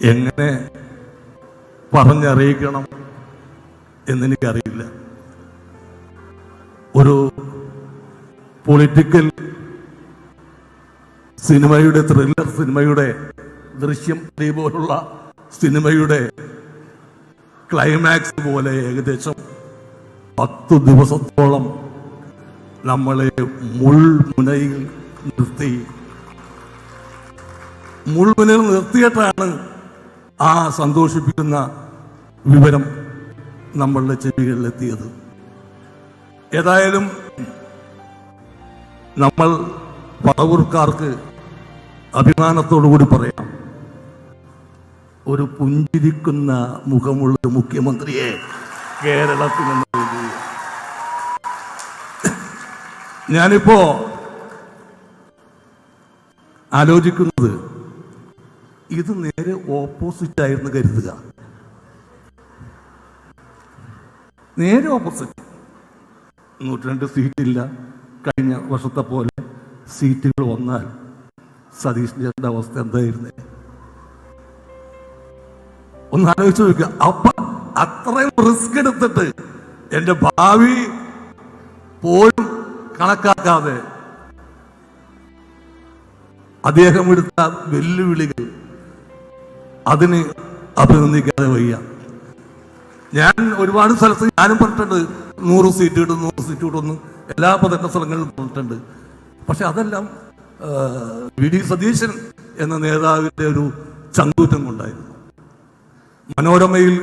എങ്ങനെ പറഞ്ഞറിയിക്കണം എന്നെനിക്കറിയില്ല. ഒരു പൊളിറ്റിക്കൽ സിനിമയുടെ, ത്രില്ലർ സിനിമയുടെ, ദൃശ്യം പോലുള്ള സിനിമയുടെ ക്ലൈമാക്സ് പോലെ ഏകദേശം 10 ദിവസത്തോളം നമ്മളെ മുൾമുനയിൽ നിർത്തിയിട്ടാണ് ആ സന്തോഷിപ്പിക്കുന്ന വിവരം നമ്മളുടെ ചെവികളിലെത്തിയത്. ഏതായാലും നമ്മൾ പറവൂർക്കാർക്ക് അഭിമാനത്തോടുകൂടി പറയാം, ഒരു പുഞ്ചിരിക്കുന്ന മുഖമുള്ള മുഖ്യമന്ത്രിയെ കേരളത്തിൽ നിന്ന്. ഞാനിപ്പോ ആലോചിക്കുന്നത്, ഇത് നേരെ ഓപ്പോസിറ്റ് ആയിരുന്നു കരുതുക. നേരെ ഓപ്പോസിറ്റ്. 102 സീറ്റില്ല. കഴിഞ്ഞ വർഷത്തെ പോലെ സീറ്റുകൾ വന്നാൽ സതീഷിന്റെ അവസ്ഥ എന്തായിരുന്നേ? ഒന്ന് ആലോചിച്ച് നോക്കുക. അപ്പൊ അത്രയും റിസ്ക് എടുത്തിട്ട് എന്റെ ഭാവി പോലും കണക്കാക്കാതെ അദ്ദേഹം എടുത്ത വെല്ലുവിളികൾ, അതിന് അഭിനന്ദിക്കാതെ വയ്യ. ഞാൻ ഒരുപാട് സ്ഥലത്ത് ഞാനും പറഞ്ഞിട്ടുണ്ട്, 100 സീറ്റ് കിട്ടും, 100 സീറ്റ് കിട്ടുമെന്ന് എല്ലാ പതിനെട്ട് സ്ഥലങ്ങളിലും പറഞ്ഞിട്ടുണ്ട്. പക്ഷെ അതെല്ലാം വി.ഡി. സതീശൻ എന്ന നേതാവിന്റെ ഒരു ചങ്കൂറ്റം കൊണ്ടായിരുന്നു. മനോരമയിൽ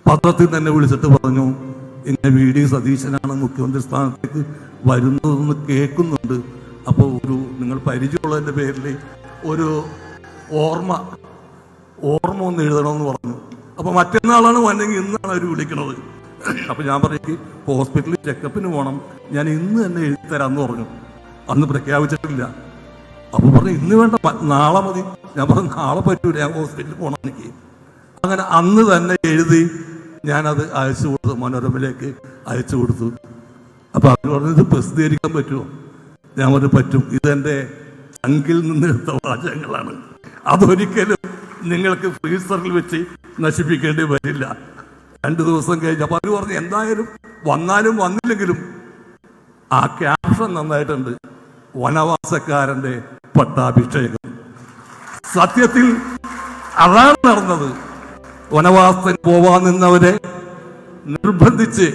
പത്രത്തിൽ തന്നെ വിളിച്ചിട്ട് പറഞ്ഞു, ഇങ്ങനെ വി.ഡി. സതീശനാണ് മുഖ്യമന്ത്രി സ്ഥാനത്തേക്ക് വരുന്നതെന്ന് കേൾക്കുന്നുണ്ട്. അപ്പോൾ നിങ്ങൾ പരിചയമുള്ളതിൻ്റെ പേരിൽ ഒരു ഓർമ്മ ഒന്ന് എഴുതണമെന്ന് പറഞ്ഞു. അപ്പോൾ മറ്റന്നാളാണ് വന്നെങ്കിൽ ഇന്നാണ് അവർ വിളിക്കണത്. അപ്പോൾ ഞാൻ പറഞ്ഞു, ഹോസ്പിറ്റലിൽ ചെക്കപ്പിന് പോകണം, ഞാൻ ഇന്ന് തന്നെ എഴുതിത്തരാമെന്ന് പറഞ്ഞു. അന്ന് പ്രഖ്യാപിച്ചിട്ടില്ല. അപ്പോൾ പറഞ്ഞു, ഇന്ന് വേണ്ട, നാളെ മതി. ഞാൻ പറഞ്ഞു, നാളെ പറ്റൂല, ഞാൻ ഹോസ്പിറ്റലിൽ പോകണം എനിക്ക്. അങ്ങനെ അന്ന് തന്നെ എഴുതി ഞാനത് അയച്ചു കൊടുത്തു, മനോരമയിലേക്ക് അയച്ചു കൊടുത്തു. അപ്പോൾ അവർ പറഞ്ഞു, ഇത് പ്രസിദ്ധീകരിക്കാൻ പറ്റുമോ? ഞാൻ പറഞ്ഞു, പറ്റും. ഇതെൻ്റെ ചങ്കിൽ നിന്നെടുത്ത വാചകങ്ങളാണ്, അതൊരിക്കലും നിങ്ങൾക്ക് ഫ്രീസറിൽ വെച്ച് നശിപ്പിക്കേണ്ടി വരില്ല. 2 ദിവസം കഴിഞ്ഞ് അപ്പോൾ അവർ പറഞ്ഞു, എന്തായാലും വന്നാലും വന്നില്ലെങ്കിലും ആ ക്യാപ്ഷൻ നന്നായിട്ടുണ്ട്, വനവാസക്കാരൻ്റെ പട്ടാഭിഷേകം. സത്യത്തിൽ അതാണ് നടന്നത്. വനവാസത്തിന് പോവാൻ നിന്നവരെ നിർബന്ധിച്ച്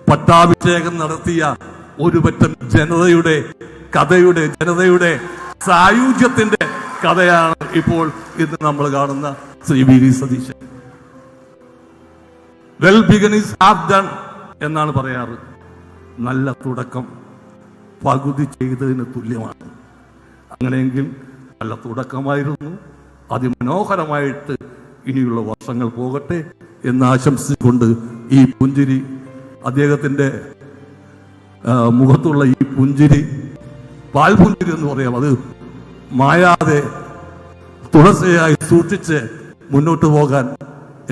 പട്ടാഭിഷേകം നടത്തിയ ഒരു പറ്റം ജനതയുടെ സായുജ്യത്തിന്റെ കഥയാണ് ഇപ്പോൾ ഇന്ന് നമ്മൾ കാണുന്ന Shri VD. Satheesan. Well begun is half done എന്നാണ് പറയാറ്. നല്ല തുടക്കം പകുതി ചെയ്തതിന് തുല്യമാണ്. അങ്ങനെയെങ്കിൽ നല്ല തുടക്കമായിരുന്നു. അതിമനോഹരമായിട്ട് ഇനിയുള്ള വർഷങ്ങൾ പോകട്ടെ എന്ന് ആശംസിച്ചുകൊണ്ട് ഈ പുഞ്ചിരി, അദ്ദേഹത്തിൻ്റെ മുഖത്തുള്ള ഈ പുഞ്ചിരി, പാൽപുഞ്ചിരി എന്ന് പറയാം, അത് മായാതെ തുടർച്ചയായി സൂക്ഷിച്ച് മുന്നോട്ട് പോകാൻ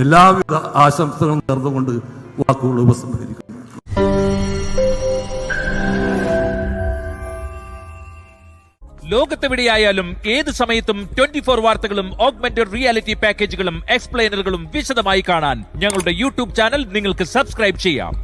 എല്ലാവിധ ആശംസകളും നേർന്നുകൊണ്ട് വാക്കുകൾ ഉപസംഹരിക്കുന്നു. ലോകത്തെവിടെയായാലും ഏത് സമയത്തും 24 വാർത്തകളും ഓഗ്മെന്റഡ് റിയാലിറ്റി പാക്കേജുകളും എക്സ്പ്ലെയിനറുകളും വിശദമായി കാണാൻ ഞങ്ങളുടെ യൂട്യൂബ് ചാനൽ നിങ്ങൾക്ക് സബ്സ്ക്രൈബ് ചെയ്യാം.